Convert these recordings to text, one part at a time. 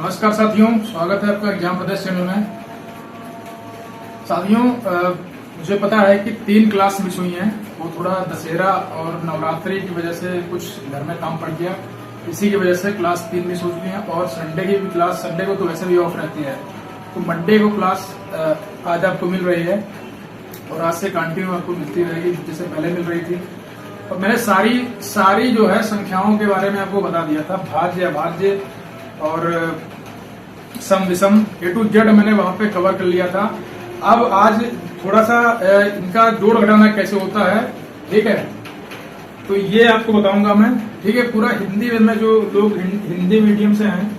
नमस्कार साथियों, स्वागत है आपका एग्जाम प्रदेश चैनल में। साथियों, मुझे पता है कि 3 क्लास मिस हुई हैं। वो थोड़ा दशहरा और नवरात्रि की वजह से कुछ घर में काम पड़ गया, इसी की वजह से क्लास 3 मिस हो चुकी हैं। और संडे की भी क्लास, संडे को तो वैसे भी ऑफ रहती है, तो मंडे को क्लास आज आपको मिल रही है और आज से कंटिन्यू आपको मिलती रहेगी जैसे पहले मिल रही थी। और मैंने सारी जो है संख्याओं के बारे में आपको बता दिया था, भाज्य अभाज्य और सम विषम A to Z मैंने वहां पे कवर कर लिया था। अब आज थोड़ा सा इनका जोड़ घटाना कैसे होता है, ठीक है, तो ये आपको बताऊंगा मैं। ठीक है, पूरा हिंदी में जो लोग हिंदी मीडियम से हैं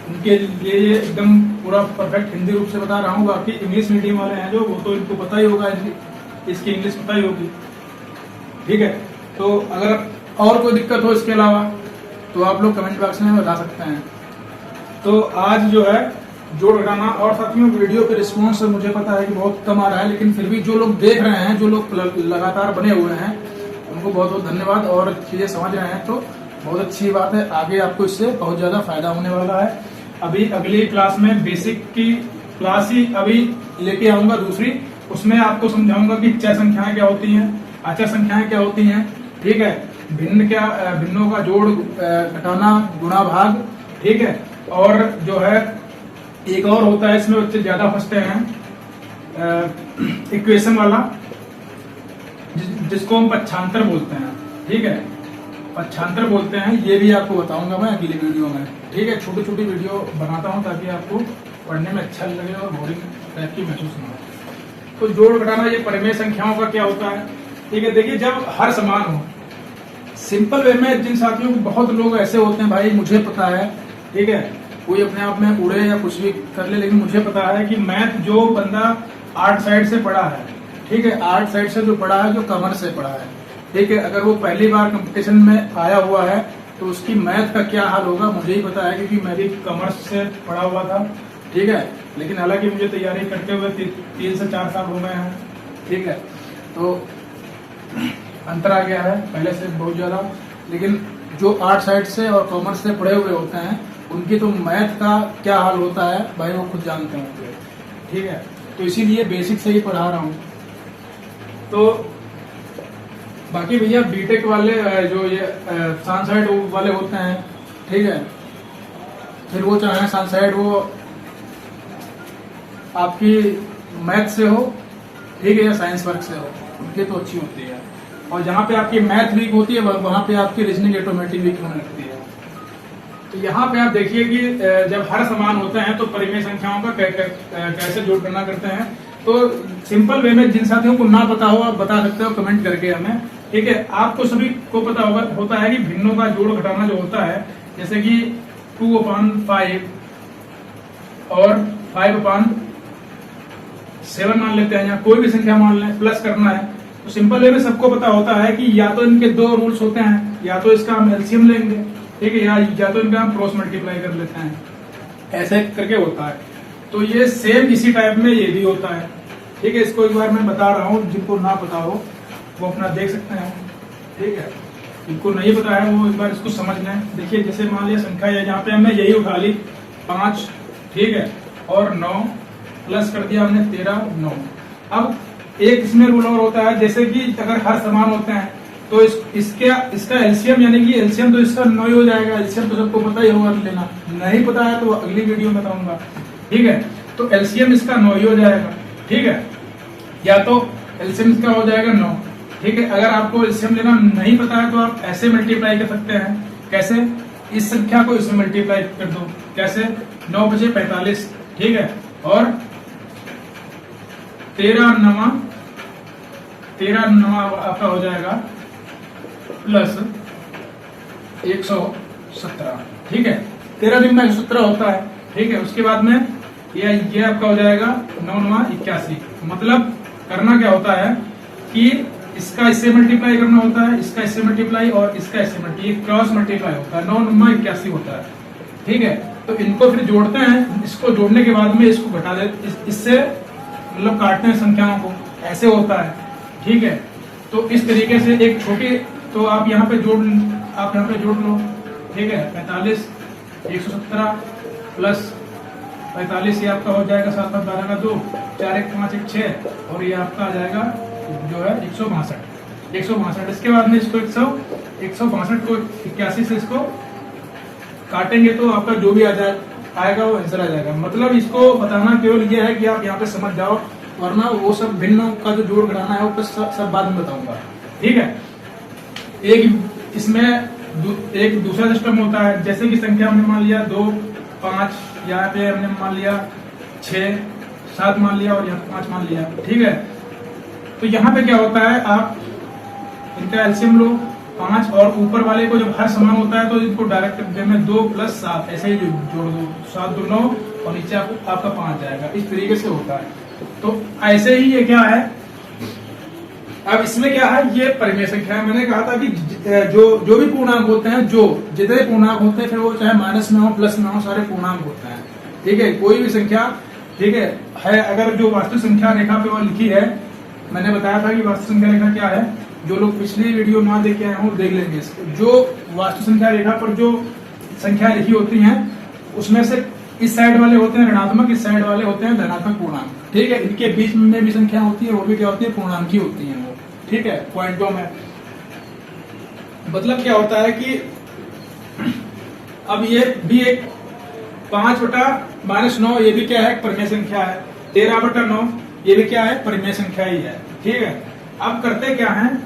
उनके लिए ये एकदम पूरा परफेक्ट हिंदी रूप से बता रहा हूँ। बाकी इंग्लिश मीडियम वाले हैं जो, वो तो इनको पता ही होगा, इसकी इंग्लिश पता ही होगी। ठीक है, तो अगर और कोई दिक्कत हो इसके अलावा तो आप लोग कमेंट बॉक्स में बता सकते हैं। तो आज जो है जोड़ घटाना, और साथियों वीडियो के रिस्पॉन्स मुझे पता है कि बहुत कम आ रहा है, लेकिन फिर भी जो लोग देख रहे हैं, जो लोग लगातार बने हुए हैं, उनको बहुत बहुत धन्यवाद। और चीजें समझ रहे हैं तो बहुत अच्छी बात है, आगे आपको इससे बहुत ज्यादा फायदा होने वाला है। अभी अगली क्लास में बेसिक की क्लास ही अभी लेके आऊंगा दूसरी, उसमें आपको समझाऊंगा कि चय संख्याएं क्या होती हैं, अचर संख्याएं क्या होती हैं। ठीक है, भिन्नों का जोड़ घटाना, गुणा भाग। ठीक है, और जो है एक और होता है, इसमें बच्चे ज्यादा फंसते हैं, इक्वेशन वाला, जिसको हम पक्षांतर बोलते हैं। ठीक है, पक्षांतर बोलते हैं, ये भी आपको बताऊंगा मैं अगली वीडियो में। ठीक है, छोटी छोटी वीडियो बनाता हूं ताकि आपको पढ़ने में अच्छा लगे और बोरिंग टाइप की महसूस ना हो। तो जोड़ घटाना, ये परिमेय संख्याओं का क्या होता है। ठीक है, देखिए, जब हर समान हो, सिंपल वे में, जिन साथियों को, बहुत लोग ऐसे होते हैं, भाई मुझे पता है, ठीक है, कोई अपने आप में उड़े या कुछ भी कर ले, लेकिन मुझे पता है कि मैथ जो बंदा आर्ट साइड से पढ़ा है, ठीक है, आर्ट साइड से जो पढ़ा है, जो कॉमर्स से पढ़ा है, ठीक है, अगर वो पहली बार कंपटीशन में आया हुआ है तो उसकी मैथ का क्या हाल होगा मुझे ही पता है, क्योंकि मैं भी कॉमर्स से पढ़ा हुआ था। ठीक है, लेकिन हालांकि मुझे तैयारी करते हुए 3 से 4 साल हो गए हैं। ठीक है, तो अंतर आ गया है पहले से बहुत ज्यादा। लेकिन जो आर्ट साइड से और कॉमर्स से पढ़े हुए होते हैं, उनकी तो मैथ का क्या हाल होता है भाई, वो खुद जानते हैं। ठीक है, तो इसीलिए बेसिक से ही पढ़ा रहा हूँ। तो बाकी भैया बीटेक वाले जो ये साइंस साइड वाले होते हैं, ठीक है, फिर वो चाहे साइंस साइड वो आपकी मैथ से हो, ठीक है, या साइंस वर्क से हो, उनकी तो अच्छी होती है। और जहाँ पे आपकी मैथ वीक होती है, वहां पे आपकी रीजनिंग ऑटोमेटिक वीक होने लगती है। तो यहाँ पे आप देखिए कि जब हर समान होते हैं तो परिमेय संख्याओं का कैसे जोड़ करना करते हैं। तो सिंपल वे में, जिन साथियों को ना पता हो आप बता सकते हो कमेंट करके हमें। ठीक है, आपको सभी को पता होता है कि भिन्नों का जोड़ घटाना जो होता है, जैसे कि 2/5 और 5/7 मान लेते हैं, या कोई भी संख्या मान लें, प्लस करना है तो सिंपल वे में सबको पता होता है कि या तो इनके 2 रूल्स होते हैं, या तो इसका हम एलसीएम लेंगे, ठीक है, या तो इनका हम क्रॉस मल्टीप्लाई कर लेते हैं, ऐसे करके होता है। तो ये सेम इसी टाइप में ये भी होता है। ठीक है, इसको एक बार मैं बता रहा हूँ, जिनको ना पता हो वो अपना देख सकते हैं। ठीक है, जिनको नहीं पता है वो एक बार इसको समझ लें। देखिए, जैसे मान लिया संख्या है, जहाँ पे हमने यही उठा ली 5, ठीक है, और 9 प्लस कर दिया हमने 13, 9। अब एक इसमें रूल और होता है, जैसे कि अगर हर समान होते हैं तो इसका एलसीएम, यानी कि एलसीएम तो इसका 9 ही हो जाएगा। एलसीएम तो सबको पता ही होगा लेना, नहीं पता है तो अगली वीडियो में बताऊंगा। ठीक है, तो एलसीएम इसका 9 ही हो जाएगा। ठीक है, या तो एलसीएम इसका हो जाएगा 9। ठीक है, अगर आपको एलसीएम लेना नहीं पता है तो आप ऐसे मल्टीप्लाई कर सकते हैं। कैसे? इस संख्या को इसमें मल्टीप्लाई कर दो। कैसे? 9 बजे 45। ठीक है, और 13 आपका हो जाएगा प्लस 117। ठीक है, 13 दिन में 117 होता है। ठीक है, उसके बाद में ये आपका हो जाएगा 9 81। मतलब करना क्या होता है कि इसका इससे मल्टीप्लाई करना होता है, इसका इससे मल्टीप्लाई और इसका इससे मल्टीप्लाई, क्रॉस मल्टीप्लाई होता है, 9 81 होता है। ठीक है, तो इनको फिर जोड़ते हैं, इसको जोड़ने के बाद में इसको घटा देते, इससे मतलब काटते हैं संख्याओं को, ऐसे होता है। ठीक है, तो इस तरीके से एक छोटी, तो आप यहाँ पे जोड़ लो। ठीक है, 45, 117 प्लस 45, ये आपका हो जाएगा 7 5 12 का 2, 4 1 5 1 6, और ये आपका आ जाएगा जो है 162। इसके बाद में इसको 162 को 81 से इसको काटेंगे तो आपका जो भी आएगा वो आंसर आ जाएगा। मतलब इसको बताना केवल ये है कि आप यहाँ पे समझ जाओ, वरना वो सब भिन्नों का जो जोड़ घटाना है वो सब बाद में बताऊंगा। ठीक है, एक इसमें एक दूसरा सिस्टम होता है, जैसे कि संख्या हमने मान लिया 2 5, यहाँ पे हमने मान लिया 6 7 मान लिया और यहाँ 5 मान लिया। ठीक है, तो यहाँ पे क्या होता है, आप इनका एलसीएम लो 5 और ऊपर वाले को जब हर समान होता है तो इनको डायरेक्ट वे में 2 + 7 ऐसे ही जोड़ दो, 7 2 9 और नीचे आपका 5 जाएगा। इस तरीके से होता है। तो ऐसे ही ये क्या है, अब इसमें क्या है, ये परिमेय संख्या है। मैंने कहा था कि जो भी पूर्णांक होते हैं, जो जितने पूर्णांक होते हैं, फिर वो चाहे माइनस में हो प्लस में हो, सारे पूर्णांक होते हैं। ठीक है, कोई भी संख्या ठीक है अगर जो वास्तविक संख्या रेखा पे वो लिखी है, मैंने बताया था कि वास्तविक संख्या रेखा क्या है, जो लोग पिछली वीडियो ना देखे आए हों देख लेंगे। जो वास्तविक संख्या रेखा पर जो संख्या लिखी होती हैं उसमें से इस साइड वाले होते हैं ऋणात्मक, इस साइड वाले होते हैं धनात्मक पूर्णांक। ठीक है, इनके बीच में भी संख्या होती है, वो भी क्या होती है, पूर्णांक ही होती है वो। ठीक है, पॉइंटों में मतलब क्या होता है कि अब ये भी एक 5/-9 ये भी क्या है, परिमेय संख्या है। 13/9 ये भी क्या है, परिमेय संख्या ही है। ठीक है, अब करते क्या है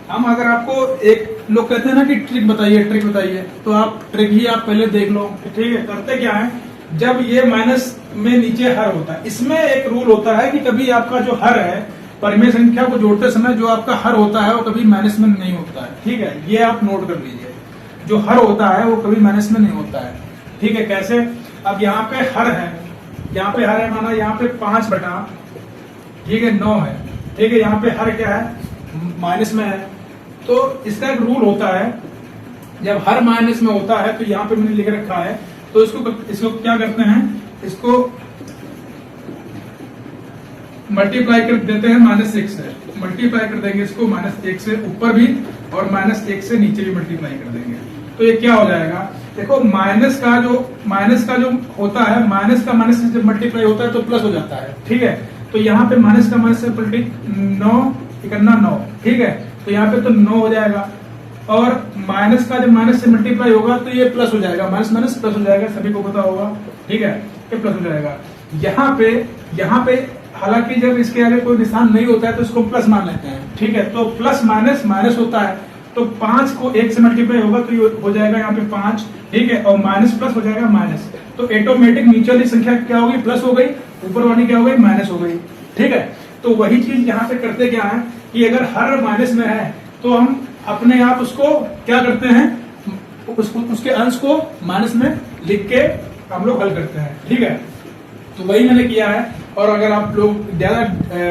हम, अगर आपको एक लोग कहते हैं ना कि ट्रिक बताइए, तो आप ट्रिक ही आप पहले देख लो। ठीक है, करते क्या है, जब ये माइनस में नीचे हर होता है, इसमें एक रूल होता है कि कभी आपका जो हर है परिमेय संख्या को जोड़ते समय जो आपका हर होता है वो कभी माइनस में नहीं होता है। ठीक है, ये आप नोट कर लीजिए, जो हर होता है वो कभी माइनस में नहीं होता है। ठीक है, कैसे, अब यहाँ पे हर है, माना यहाँ पे 5/9 है। ठीक है, यहाँ पे हर क्या है, माइनस में है। तो इसका एक रूल होता है, जब हर माइनस में होता है तो यहाँ पे मैंने लिख रखा है, तो इसको क्या करते हैं, इसको मल्टीप्लाई कर देते हैं -1 से, मल्टीप्लाई कर देंगे इसको -1 से ऊपर भी और -1 से नीचे भी मल्टीप्लाई कर देंगे। तो ये क्या हो जाएगा, देखो माइनस का जो होता है, माइनस का माइनस से जब मल्टीप्लाई होता है तो प्लस हो जाता है। ठीक है, तो यहाँ पे माइनस का माइनस से 9 ठीक है, तो यहाँ पे तो 9 हो जाएगा, और माइनस का जब माइनस से मल्टीप्लाई होगा तो ये प्लस हो जाएगा, माइनस प्लस हो जाएगा, सभी को पता होगा। ठीक है, ये प्लस हो जाएगा। यहाँ पे हालांकि जब इसके आगे कोई निशान नहीं होता है तो इसको प्लस मान लेते हैं। ठीक है, तो प्लस माइनस होता है, तो 5 को 1 से मल्टीप्लाई होगा तो ये हो जाएगा यहाँ पे 5। ठीक है, और माइनस प्लस हो जाएगा माइनस, तो ऑटोमेटिक नीचे वाली संख्या क्या होगी, प्लस हो गई, ऊपर वाली क्या हो गई, माइनस हो गई। ठीक है, तो वही चीज यहाँ पे करते क्या है कि अगर हर माइनस में है तो हम अपने आप उसको क्या करते हैं, उसके अंश को माइनस में लिख के हम लोग हल करते हैं। ठीक है, तो वही मैंने किया है। और अगर आप लोग ज्यादा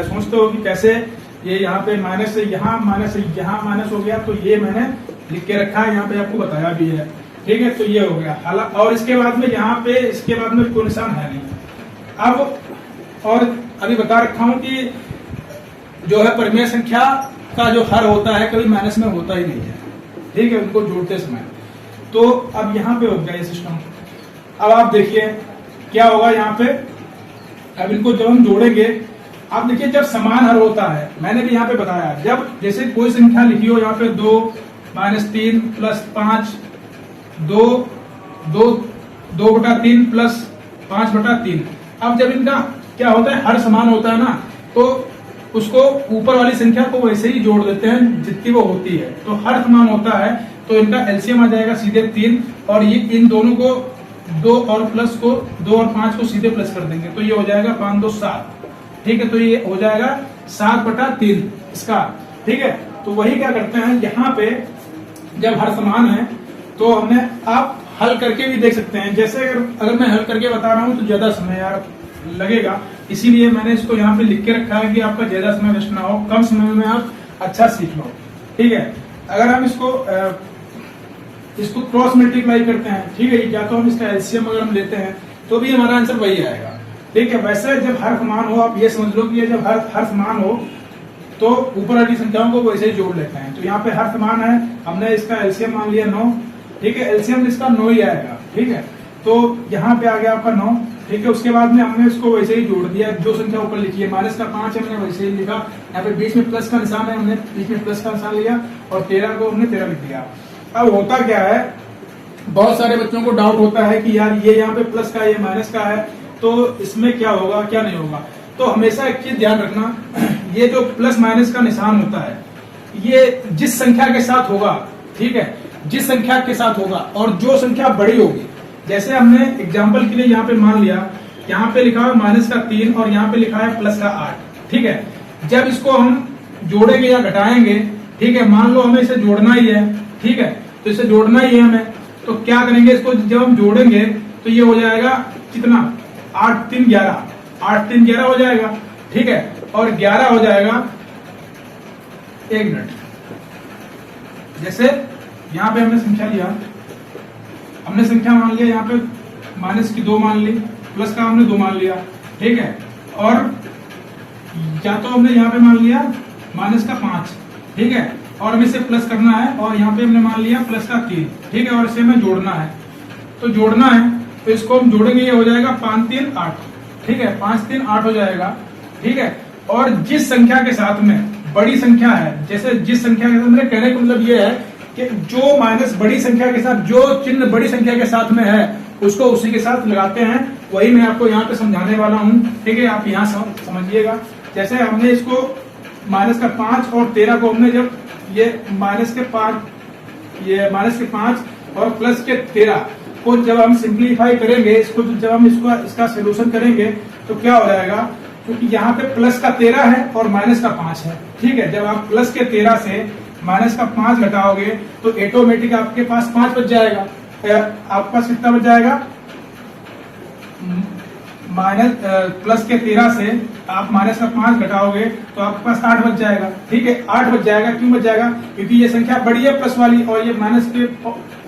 सोचते हो कि कैसे ये यहाँ पे माइनस से यहाँ माइनस हो गया, तो ये मैंने लिख के रखा है, यहाँ पे आपको बताया भी है। ठीक है, तो ये हो गया हालांकि, और इसके बाद में यहाँ पे इसके बाद में कोई निशान है नहीं। अब और अभी बता रखा हूं कि जो है परिमेय संख्या का जो हर होता है कभी माइनस में होता ही नहीं है। ठीक है, उनको जोड़ते समय। तो अब यहाँ पे हो गया ये सिस्टम। अब आप देखिए क्या होगा यहाँ पे, अब इनको जब हम जोड़ेंगे, आप देखिए जब समान हर होता है, मैंने भी यहाँ पे बताया, जब जैसे कोई संख्या लिखी हो यहाँ पे 2 - 3 + 5 2/3 + 5/3। अब जब इनका क्या होता है, हर समान होता है ना, तो उसको ऊपर वाली संख्या को वैसे ही जोड़ देते हैं जितनी वो होती है। तो हर समान होता है तो इनका एलसीएम आ जाएगा सीधे 3, और ये इन दोनों को 2 और 5 को सीधे प्लस कर देंगे, तो ये हो जाएगा 5 2 7। ठीक है, तो ये हो जाएगा 7/3 इसका। ठीक है, तो वही क्या करते हैं, यहाँ पे जब हर समान है तो हमने, आप हल करके भी देख सकते हैं। जैसे अगर मैं हल करके बता रहा हूँ तो ज्यादा समय यार लगेगा, इसीलिए मैंने इसको यहाँ पे लिख के रखा है कि आपका ज्यादा समय वेस्ट ना हो, कम समय में आप अच्छा सीख लो। ठीक है, अगर हम इसको क्रॉस मल्टीप्लाई करते हैं, ठीक है, या तो हम इसका एलसीएम अगर हम लेते हैं तो भी हमारा आंसर वही आएगा। ठीक है, वैसे जब हर समान हो, आप ये समझ लो कि ये जब हर समान हो तो ऊपर वाली संख्याओं को वैसे ही जोड़ लेते हैं। तो यहाँ पे हर समान है, हमने इसका एलसीएम मान लिया 9। ठीक है, एलसीएम इसका 9 ही आएगा। ठीक है, तो यहाँ पे आ गया आपका 9, ठीक है। उसके बाद में हमने इसको वैसे ही जोड़ दिया, जो संख्या ऊपर लिखी है माइनस का 5 हमने वैसे ही लिखा, यहाँ पे बीच में प्लस का निशान है, हमने बीच में प्लस का निशान लिया और 13 को हमने 13 लिख दिया। अब होता क्या है, बहुत सारे बच्चों को डाउट होता है कि यार ये यहाँ पे प्लस का ये माइनस का है, तो इसमें क्या होगा क्या नहीं होगा। तो हमेशा एक चीज ध्यान रखना, ये जो प्लस माइनस का निशान होता है ये जिस संख्या के साथ होगा, ठीक है, जिस संख्या के साथ होगा और जो संख्या बड़ी होगी, जैसे हमने एग्जांपल के लिए यहाँ पे मान लिया, यहाँ पे लिखा है माइनस का 3 और यहाँ पे लिखा है प्लस का 8, ठीक है। जब इसको हम जोड़ेंगे या घटाएंगे, ठीक है, मान लो हमें इसे जोड़ना ही है, ठीक है, तो इसे जोड़ना ही है हमें, तो क्या करेंगे, इसको जब हम जोड़ेंगे तो ये हो जाएगा कितना, 8 3 11, 8 3 11 हो जाएगा, ठीक है, और 11 हो जाएगा 1 मिनट। जैसे यहाँ पे हमने संख्या लिया, हमने संख्या मान लिया, यहाँ पे माइनस की 2 मान ली, प्लस का हमने 2 मान लिया, ठीक है, और या तो हमने यहाँ पे मान लिया माइनस का 5, ठीक है, और हमें इसे प्लस करना है, और यहाँ पे हमने मान लिया प्लस का 3, ठीक है, और इसे हमें जोड़ना है। तो जोड़ना है तो इसको हम जोड़ेंगे, ये हो जाएगा 5 3 8, ठीक है, 5 3 8 हो जाएगा, ठीक है। और जिस संख्या के साथ में बड़ी संख्या है, जैसे जिस संख्या के साथ, मेरे कहने का मतलब ये है कि जो माइनस बड़ी संख्या के साथ, जो चिन्ह बड़ी संख्या के साथ में है उसको उसी के साथ लगाते हैं, वही मैं आपको यहाँ पे समझाने वाला हूँ, ठीक है। आप यहाँ समझिएगा, जैसे हमने इसको माइनस का 5 और 13 को हमने जब ये माइनस के 5 और प्लस के 13 को जब हम सिंप्लीफाई करेंगे, इसको जब हम इसका सोल्यूशन करेंगे तो क्या हो जाएगा, क्योंकि यहाँ पे प्लस का 13 है और माइनस का 5 है, ठीक है। जब आप प्लस के 13 से माइनस का 5 घटाओगे तो ऑटोमेटिक आपके पास 5 बच जाएगा। आपके पास कितना बच जाएगा, माइनस प्लस के 13 से आप माइनस का 5 घटाओगे तो आपके पास 8 बच जाएगा, ठीक है। 8 बच जाएगा, क्यों बच जाएगा, क्योंकि ये संख्या बड़ी है प्लस वाली और ये माइनस के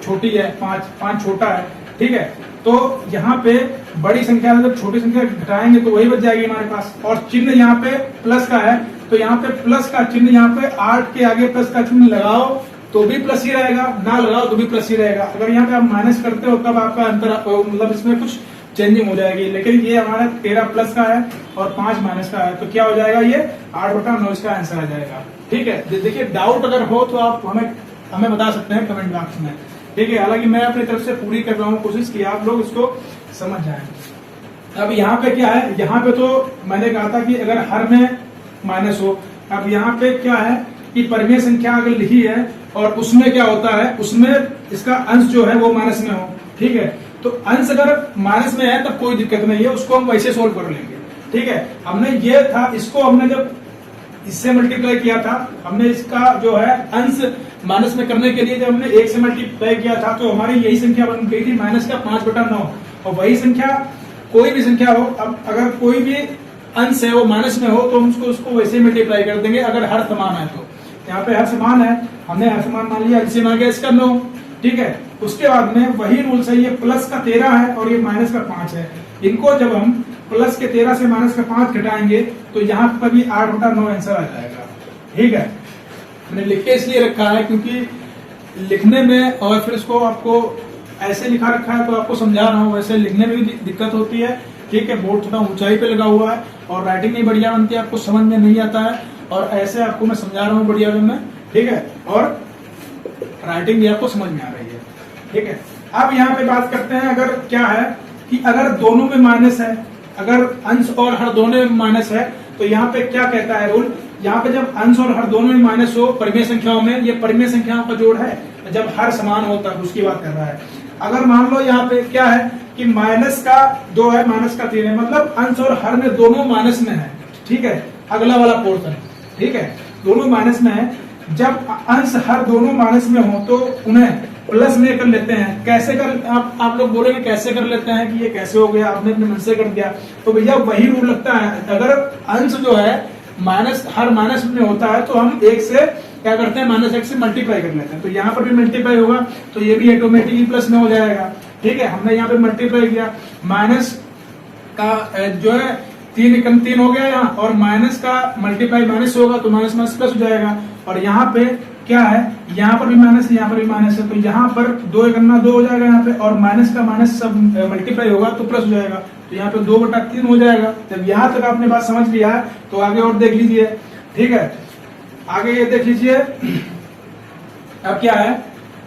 छोटी है, 5 छोटा है, ठीक है। तो यहाँ पे बड़ी संख्या जब छोटी संख्या घटाएंगे तो वही बच जाएगी हमारे पास। और चिन्ह यहाँ पे प्लस का है, तो यहाँ पे प्लस का चिन्ह, यहाँ पे 8 के आगे प्लस का चिन्ह लगाओ तो भी प्लस ही रहेगा, ना लगाओ तो भी प्लस ही रहेगा। अगर यहाँ पे आप माइनस करते हो तब आपका अंतर, मतलब इसमें कुछ चेंजिंग हो जाएगी। लेकिन ये हमारा 13 प्लस का है और 5 माइनस का है, तो क्या हो जाएगा, ये 8/9 इसका आंसर आ जाएगा, ठीक है। देखिए डाउट अगर हो तो आप हमें बता सकते हैं कमेंट बॉक्स में, ठीक है। हालांकि मैं अपनी तरफ से पूरी कर रहा हूँ कोशिश कि आप लोग इसको समझ जाएं। अब यहाँ पे क्या है, यहाँ पे तो मैंने कहा था कि अगर हर में माइनस हो, अब यहाँ पे क्या है कि परिमेय संख्या अगर लिखी है और उसमें क्या होता है, उसमें इसका अंश जो है वो माइनस में हो, ठीक है। तो अंश अगर माइनस में है तब कोई दिक्कत नहीं है, उसको हम वैसे सोल्व कर लेंगे, ठीक है। हमने ये था, इसको हमने जब इससे मल्टीप्लाई किया था, हमने इसका जो है अंश माइनस में करने के लिए जब हमने 1 से मल्टीप्लाई किया था तो हमारी यही संख्या बन गई थी माइनस का 5/9। और वही संख्या कोई भी संख्या हो, अब अगर कोई भी अंश है वो माइनस में हो तो हम उसको वैसे मल्टीप्लाई कर देंगे अगर हर समान है तो। यहाँ पे हर समान है, हमने हर समान मान लिया, एलसीएम आ गया इसका 9, ठीक है। उसके बाद में वही रूल है, ये प्लस का 13 है और ये माइनस का 5 है। इनको जब हम प्लस के 13 से माइनस का 5 घटाएंगे तो यहाँ पर भी 8/9 आंसर आ जाएगा, ठीक है। मैंने लिख के इसलिए रखा है क्योंकि लिखने में और फिर इसको आपको ऐसे लिखा रखा है तो आपको समझा रहा हूँ, वैसे लिखने में भी दिक्कत होती है, ठीक है। बोर्ड थोड़ा ऊंचाई पे लगा हुआ है और राइटिंग नहीं बढ़िया बनती है, आपको समझ में नहीं आता है, और ऐसे आपको मैं समझा रहा हूँ बढ़िया में, ठीक है, और राइटिंग भी आपको समझ में आ रही है, ठीक है। अब यहाँ पे बात करते हैं, अगर क्या है कि अगर दोनों में माइनस है, अगर अंश और हर दोनों में माइनस है तो यहाँ पे क्या कहता है रूल, यहाँ पे जब अंश और हर दोनों में माइनस हो परिमेय संख्याओं में, ये परिमेय संख्याओं का जोड़ है, जब हर समान होता है उसकी बात कर रहा है। अगर मान लो यहाँ पे क्या है कि माइनस का 2 है, माइनस का 3 है, मतलब अंश और हर में दोनों माइनस में है, ठीक है। अगला वाला पोर्शन, ठीक है, दोनों माइनस में है। जब अंश हर दोनों माइनस में हो तो उन्हें प्लस में कर लेते हैं। कैसे कर, आप लोग बोलेंगे कैसे कर लेते हैं कि ये कैसे हो गया, आपने अपने मन से कर दिया, तो भैया वही रूल लगता है। अगर अंश जो है माइनस हर माइनस में होता है तो हम 1 से क्या करते हैं, -1 से मल्टीप्लाई कर लेते हैं, तो यहाँ पर भी मल्टीप्लाई होगा तो ये भी ऑटोमेटिकली प्लस में हो जाएगा, ठीक है। हमने यहाँ पे मल्टीप्लाई किया, माइनस का जो है 3 एकम 3 हो गया यहाँ, और माइनस का मल्टीप्लाई माइनस होगा तो माइनस माइनस प्लस हो जाएगा, और यहाँ पे क्या है, यहाँ पर भी माइनस है, यहाँ पर भी माइनस है, तो यहाँ पर 2 करना 2 हो जाएगा यहाँ पे, और माइनस का माइनस सब मल्टीप्लाई होगा तो प्लस हो जाएगा, तो यहाँ पे 2/3 हो जाएगा। जब यहाँ तक आपने बात समझ लिया है तो आगे और देख लीजिए। ठीक है, आगे ये देख लीजिए। अब क्या है,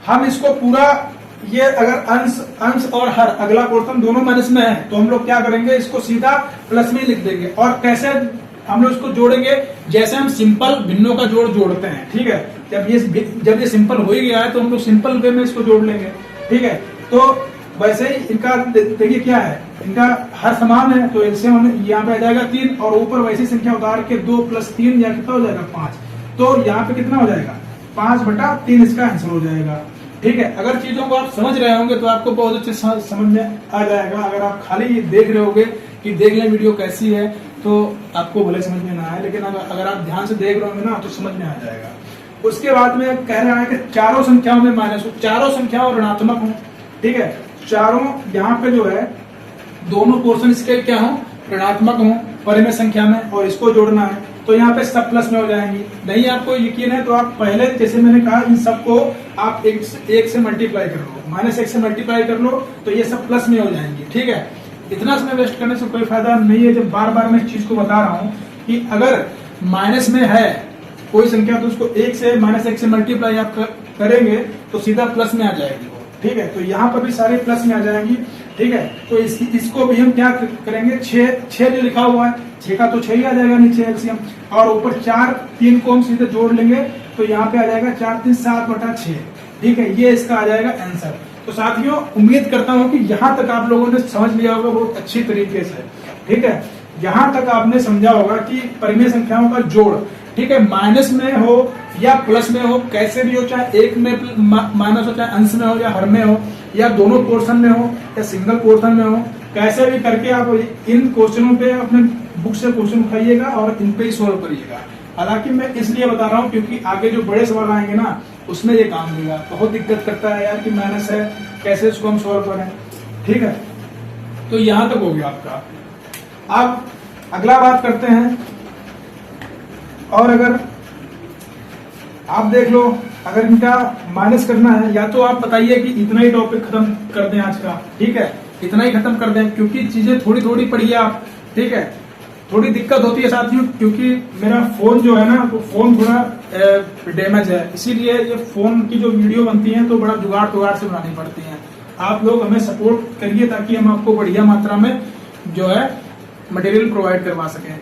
हम इसको पूरा, ये अगर अंश और हर अगला पोर्शन दोनों माइनस में है तो हम लोग क्या करेंगे, इसको सीधा प्लस में लिख देंगे। और कैसे हम लोग इसको जोड़ेंगे, जैसे हम सिंपल भिन्नों का जोड़ जोड़ते हैं। ठीक है, जब ये सिंपल हो ही गया है तो हम लोग सिंपल वे में इसको जोड़ लेंगे। ठीक है, तो वैसे ही इनका देखिए क्या है, इनका हर समान है तो इससे हम यहाँ पे आ जाएगा 3, और ऊपर वैसी संख्या उतार के 2 + 3 या कितना हो जाएगा 5, तो यहाँ पे कितना हो जाएगा 5/3 इसका आंसर हो जाएगा। ठीक है, अगर चीजों को आप समझ रहे होंगे तो आपको बहुत अच्छे समझ में आ जाएगा। अगर आप खाली देख रहे होंगे कि देख लें वीडियो कैसी है तो आपको भले समझ में ना आए, लेकिन अगर आप ध्यान से देख रहे होंगे ना तो समझ में आ जाएगा। उसके बाद में कह रहा है कि चारों संख्याओं में माइनस हो, चारों संख्याओं ऋणात्मक हो। ठीक है, चारों यहाँ पे जो है दोनों पोर्शन इसके क्या हो, ऋणात्मक हो परिमेय संख्या में, और इसको जोड़ना है तो यहाँ पे सब प्लस में हो जाएंगी। नहीं आपको यकीन है तो आप पहले, जैसे मैंने कहा, इन सबको आप एक से मल्टीप्लाई कर लो, -1 से मल्टीप्लाई कर लो तो ये सब प्लस में हो जाएंगी। ठीक है, इतना समय वेस्ट करने से कोई फायदा नहीं है। जब बार बार मैं इस चीज को बता रहा हूँ कि अगर माइनस में है कोई संख्या तो उसको -1 से मल्टीप्लाई आप करेंगे तो सीधा प्लस में आ जाएगी। ठीक है, तो यहाँ पर भी सारे प्लस में आ जाएंगी। ठीक है, तो इसको भी हम क्या करेंगे, 6 जो लिखा हुआ है 6 का तो 6 ही आ जाएगा नीचे एलसीएम, और ऊपर 4 3 को हम सीधे जोड़ लेंगे तो यहाँ पे आ जाएगा 4 3 7/6। ठीक है, ये इसका आ जाएगा आंसर। तो साथियों, उम्मीद करता हूँ कि यहाँ तक आप लोगों ने समझ लिया होगा बहुत अच्छी तरीके से। ठीक है, यहाँ तक आपने समझा होगा कि परिमेय संख्याओं का जोड़, ठीक है, माइनस में हो या प्लस में हो, कैसे भी हो, चाहे एक में माइनस हो, चाहे अंश में हो या हर में हो, या दोनों पोर्शन में हो या सिंगल पोर्शन में हो, कैसे भी करके आप इन क्वेश्चनों पे अपने बुक से क्वेश्चन उठाइएगा और इन पे ही सोल्व करिएगा। हालांकि मैं इसलिए बता रहा हूँ क्योंकि आगे जो बड़े सवाल आएंगे ना उसमें ये काम देगा। बहुत दिक्कत करता है यार कि माइनस है, कैसे इसको हम सोल्व करें। ठीक है, तो यहां तक हो गया आपका। अब अगला बात करते हैं, और अगर आप देख लो, अगर इनका माइनस करना है, या तो आप बताइए कि इतना ही टॉपिक खत्म कर दें आज का। ठीक है, इतना ही खत्म कर दें क्योंकि चीजें थोड़ी थोड़ी पढ़िए आप। ठीक है, थोड़ी दिक्कत होती है साथियों क्योंकि मेरा फोन जो है ना, तो फोन थोड़ा डैमेज है, इसीलिए ये फोन की जो वीडियो बनती है तो बड़ा जुगाड़ से बनानी पड़ती है। आप लोग हमें सपोर्ट करिए ताकि हम आपको बढ़िया मात्रा में जो है मटेरियल प्रोवाइड करवा सकें।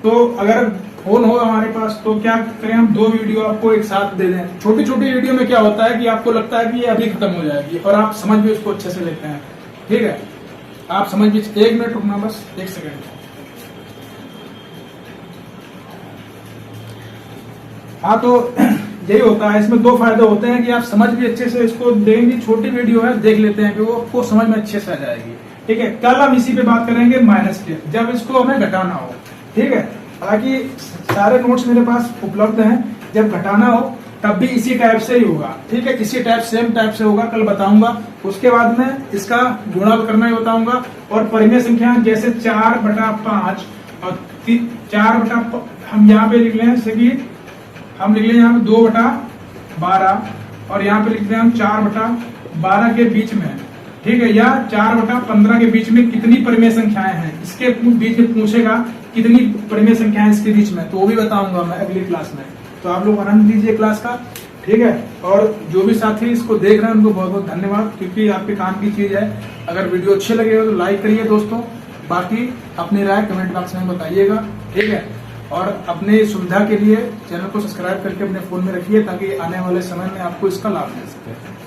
तो अगर फोन हो हमारे पास तो क्या करें, हम 2 वीडियो आपको एक साथ दे दें। छोटी छोटी वीडियो में क्या होता है कि आपको लगता है कि ये अभी खत्म हो जाएगी और आप समझ भी उसको अच्छे से लेते हैं। ठीक है, आप समझ भी, 1 मिनट रुकना, बस 1 सेकेंड। हाँ, तो यही होता है, इसमें 2 फायदे होते हैं कि आप समझ भी अच्छे से इसको देंगे, छोटी वीडियो है देख लेते हैं कि वो आपको समझ में अच्छे से आ जाएगी। ठीक है, कल हम इसी पे बात करेंगे माइनस के, जब इसको हमें घटाना हो। ठीक है, हालांकि सारे नोट्स मेरे पास उपलब्ध हैं, जब घटाना हो तब भी इसी टाइप से ही होगा। ठीक है, इसी टाइप सेम टाइप से होगा, कल बताऊंगा। उसके बाद में इसका गुणा करना ही बताऊंगा, और परिमेय संख्या जैसे 4/5 और 4 हम यहाँ पे लिख लें, जैसे कि हम लिख लें यहाँ पे 2/12, और यहाँ पे लिखते हैं हम 4/12 के बीच में। ठीक है, या 4/15 के बीच में कितनी परिमेय संख्याएं हैं, इसके बीच में पूछेगा कितनी परिमेय संख्याएं इसके बीच में, तो वो भी बताऊंगा मैं अगली क्लास में। तो आप लोग आनंद लीजिए क्लास का। ठीक है, और जो भी साथी इसको देख रहे हैं उनको बहुत बहुत धन्यवाद, क्योंकि आपके काम की चीज है। अगर वीडियो अच्छे लगे तो लाइक करिए दोस्तों, बाकी अपनी राय कमेंट बॉक्स में बताइएगा। ठीक है, और अपने सुविधा के लिए चैनल को सब्सक्राइब करके अपने फोन में रखिए ताकि आने वाले समय में आपको इसका लाभ मिल सके।